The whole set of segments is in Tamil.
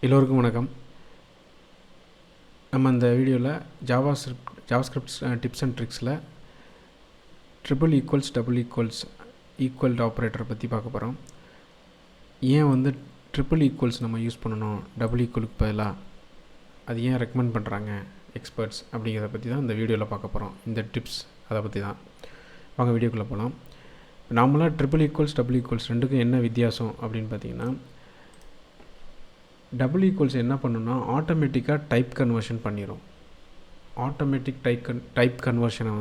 எல்லோருக்கும் வணக்கம். நம்ம இந்த வீடியோவில் ஜாவாஸ்கிரிப்ட் டிப்ஸ் அண்ட் ட்ரிக்ஸில் ட்ரிபிள் ஈக்குவல்ஸ் டபுள் ஈக்குவல் ஆப்ரேட்டரை பற்றி பார்க்க போகிறோம். ஏன் ட்ரிபிள் ஈக்குவல்ஸ் நம்ம யூஸ் பண்ணணும் டபுள் ஈக்குவலுக்கு பதிலாக, அது ஏன் ரெக்கமெண்ட் பண்ணுறாங்க எக்ஸ்பர்ட்ஸ் அப்படிங்கிறத பற்றி தான் இந்த வீடியோவில் பார்க்க போகிறோம். இந்த டிப்ஸ் அதை பற்றி தான். வாங்க வீடியோக்குள்ளே போகலாம். நார்மலாக ட்ரிபிள் ஈக்குவல்ஸ் டபுள் ஈக்குவல்ஸ் ரெண்டுக்கும் என்ன வித்தியாசம் அப்படின்னு பார்த்தீங்கன்னா, டபுள் ஈக்குவல்ஸ் என்ன பண்ணுன்னா ஆட்டோமேட்டிக்காக டைப் கன்வர்ஷன் பண்ணிடும். ஆட்டோமேட்டிக் டைப் கன்வர்ஷனை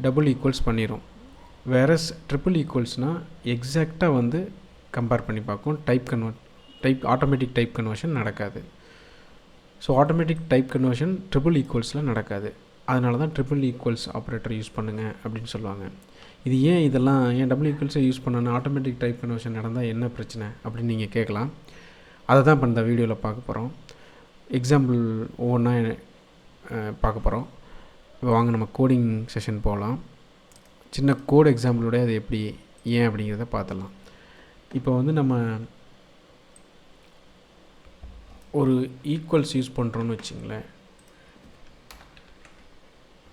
டபுள் ஈக்குவல்ஸ் பண்ணிடும். வேறஸ் ட்ரிபிள் ஈக்குவல்ஸ்னால் எக்ஸாக்டாக கம்பேர் பண்ணி பார்க்கும். ஆட்டோமேட்டிக் டைப் கன்வர்ஷன் நடக்காது. So automatic type conversion triple ஈக்குவல்ஸில் நடக்காது. அதனால தான் ட்ரிபிள் ஈக்குவல்ஸ் ஆப்ரேட்டர் யூஸ் பண்ணுங்கள் அப்படின்னு சொல்லுவாங்க. இதெல்லாம் ஏன் டபுள் ஈக்குவல்ஸை யூஸ் பண்ணணும், ஆட்டோமேட்டிக் டைப் கன்வர்ஷன் நடந்தால் என்ன பிரச்சனை அப்படின்னு நீங்கள் கேட்கலாம். அதை தான் இப்போ இந்த வீடியோவில் பார்க்க போகிறோம். எக்ஸாம்பிள் ஒவ்வொன்றா பார்க்க போகிறோம். இப்போ வாங்க நம்ம கோடிங் செஷன் போகலாம். சின்ன கோட் எக்ஸாம்பிளோட அது எப்படி ஏன் அப்படிங்கிறத பார்த்துடலாம். இப்போ நம்ம ஒரு ஈக்குவல்ஸ் யூஸ் பண்ணுறோன்னு வச்சுங்களேன்.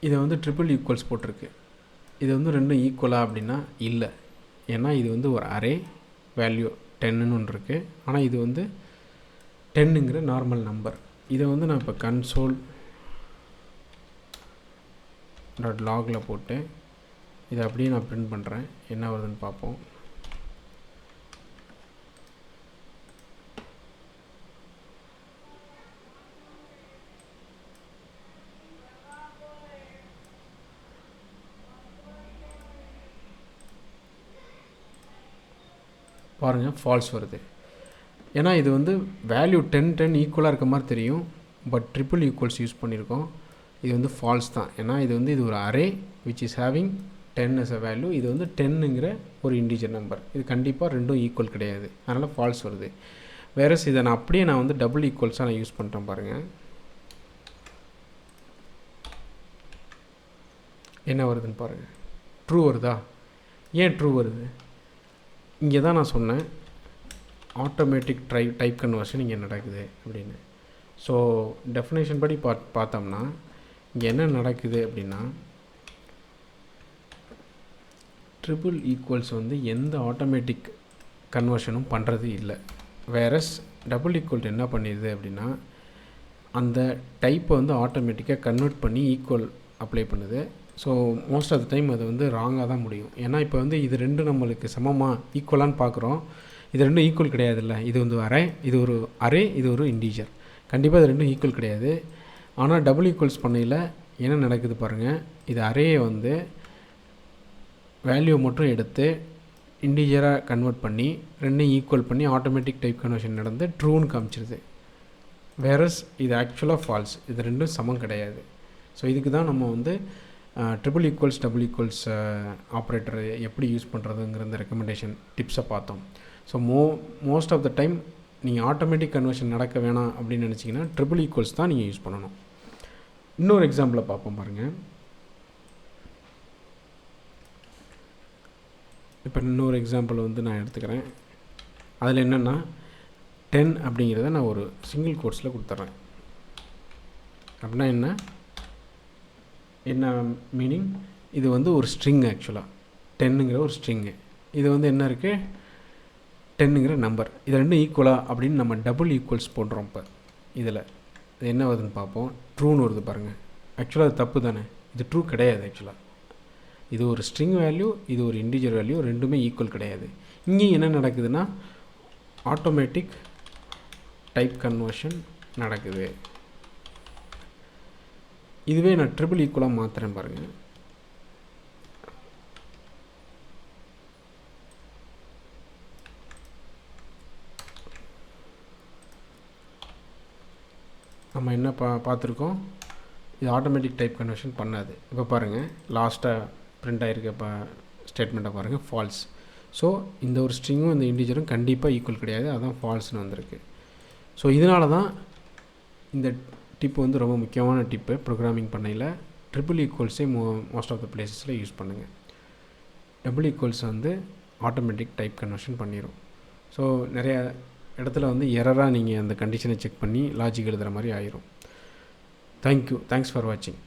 இதை ட்ரிபிள் ஈக்குவல்ஸ் போட்டிருக்கு. இது ரெண்டும் ஈக்குவலாக அப்படின்னா இல்லை. ஏன்னா இது ஒரு அரே வேல்யூ 10ன்னு ஒன்று இருக்குது. ஆனால் இது 10ங்கிற நார்மல் நம்பர். இதை நான் இப்போ console.logல போட்டு இதை அப்படியே நான் பிரிண்ட் பண்ணுறேன். என்ன வருதுன்னு பார்ப்போம். பாருங்கள், ஃபால்ஸ் வருது. ஏன்னா இது வேல்யூ 10 ஈக்குவலாக இருக்க மாதிரி தெரியும். பட் ட்ரிபிள் ஈக்குவல்ஸ் யூஸ் பண்ணியிருக்கோம். இது ஃபால்ஸ் தான். ஏன்னா இது ஒரு array which is having 10 as a value. இது 10ங்கிற ஒரு இன்டிஜர் நம்பர். இது கண்டிப்பாக ரெண்டும் ஈக்குவல் கிடையாது. அதனால் ஃபால்ஸ் வருது. வேறஸ் இதை நான் அப்படியே டபுள் ஈக்குவல்ஸாக நான் யூஸ் பண்ணுறேன். பாருங்கள் என்ன வருதுன்னு பாருங்கள். ட்ரூ வருதா? ஏன் ட்ரூ வருது? இங்கே தான் நான் சொன்னேன் ஆட்டோமேட்டிக் டைப் கன்வர்ஷன் இங்கே நடக்குது அப்படின்னு. ஸோ டெஃபினேஷன் படி பார்த்தோம்னா இங்கே என்ன நடக்குது அப்படின்னா, ட்ரிபிள் ஈக்குவல்ஸ் எந்த ஆட்டோமேட்டிக் கன்வர்ஷனும் பண்ணுறது இல்லை. வேறஸ் டபுள் ஈக்குவல் என்ன பண்ணிடுது அப்படின்னா, அந்த டைப்பை ஆட்டோமேட்டிக்காக கன்வெர்ட் பண்ணி ஈக்குவல் அப்ளை பண்ணுது. So most of the time அது ராங்காக தான் முடியும். ஏன்னா இப்போ இது ரெண்டும் நம்மளுக்கு சமமாக ஈக்குவலான்னு பார்க்குறோம். இது ரெண்டும் ஈக்குவல் கிடையாது. இல்லை, இது ஒரு அரே, இது ஒரு இன்டீஜர். கண்டிப்பாக இது ரெண்டும் ஈக்குவல் கிடையாது. ஆனால் டபுள் ஈக்குவல்ஸ் பண்ணையில் என்ன நடக்குது பாருங்கள். இது அரேயை வேல்யூ மட்டும் எடுத்து இன்டீஜராக கன்வெர்ட் பண்ணி ரெண்டும் ஈக்குவல் பண்ணி ஆட்டோமேட்டிக் டைப் கன்வர்ஷன் நடந்து ட்ரூன்னு காமிச்சிருது. வேறஸ் இது ஆக்சுவலாக ஃபால்ஸ். இது ரெண்டும் சமம் கிடையாது. ஸோ இதுக்கு தான் நம்ம triple equals double equals operator எப்படி யூஸ் பண்ணுறதுங்கிற இந்த ரெக்கமெண்டேஷன் டிப்ஸை பார்த்தோம். So most of the time நீங்கள் ஆட்டோமேட்டிக் கன்வர்ஷன் நடக்க வேணாம் அப்படின்னு நினச்சிங்கன்னா ட்ரிபிள் ஈக்குவல்ஸ் தான் நீங்கள் யூஸ் பண்ணணும். இன்னொரு எக்ஸாம்பிளை பார்ப்போம் பாருங்கள். இப்போ இன்னொரு எக்ஸாம்பிள் நான் எடுத்துக்கிறேன். அதில் என்னென்னா 10 அப்படிங்கிறத நான் ஒரு சிங்கிள் கோட்ஸில் கொடுத்துட்றேன். அப்படின்னா என்ன மீனிங்? இது ஒரு ஸ்ட்ரிங். ஆக்சுவலாக 10ங்கிற ஒரு ஸ்ட்ரிங்கு. இது என்ன இருக்குது, 10ங்கிற நம்பர். இது ரெண்டும் ஈக்குவலாக அப்படின்னு நம்ம டபுள் ஈக்குவல்ஸ் போடுறோம். இப்போ இதில் இது என்ன வருதுன்னு பார்ப்போம். ட்ரூன்னு வருது பாருங்கள். ஆக்சுவலாக அது தப்பு தானே. இது ட்ரூ கிடையாது. ஆக்சுவலாக இது ஒரு ஸ்ட்ரிங் வேல்யூ, இது ஒரு இன்டிஜர் வேல்யூ, ரெண்டுமே ஈக்குவல் கிடையாது. இங்கேயும் என்ன நடக்குதுன்னா ஆட்டோமேட்டிக் டைப் கன்வர்ஷன் நடக்குது. இதுவே நான் ட்ரிபிள் ஈக்குவலாக மாற்றுறேன் பாருங்கள். நம்ம என்ன பார்த்துருக்கோம், இது ஆட்டோமேட்டிக் டைப் கன்வர்ஷன் பண்ணாது. இப்போ பாருங்கள், லாஸ்ட்டாக பிரிண்ட் ஆகிருக்க ஸ்டேட்மெண்ட்டை பாருங்கள், ஃபால்ஸ். ஸோ இந்த ஒரு ஸ்ட்ரிங்கும் இந்த இன்டிஜரும் கண்டிப்பாக ஈக்குவல் கிடையாது. அதான் ஃபால்ஸ்னு வந்திருக்கு. ஸோ இதனால தான் இந்த டிப்பு ரொம்ப முக்கியமான டிப்பு ப்ரோக்ராமிங் பண்ணையில். ட்ரிபிள் ஈக்குவல்ஸே மோஸ்ட் ஆஃப் த பிளேசஸில் யூஸ் பண்ணுங்கள். Double equals automatic type conversion பண்ணிடும். ஸோ நிறையா இடத்துல வந்து எரராக நீங்கள் அந்த கண்டிஷனை செக் பண்ணி லாஜிக் எழுதுகிற மாதிரி ஆயிரும். தேங்க்யூ. தேங்க்ஸ் ஃபார் வாட்சிங்.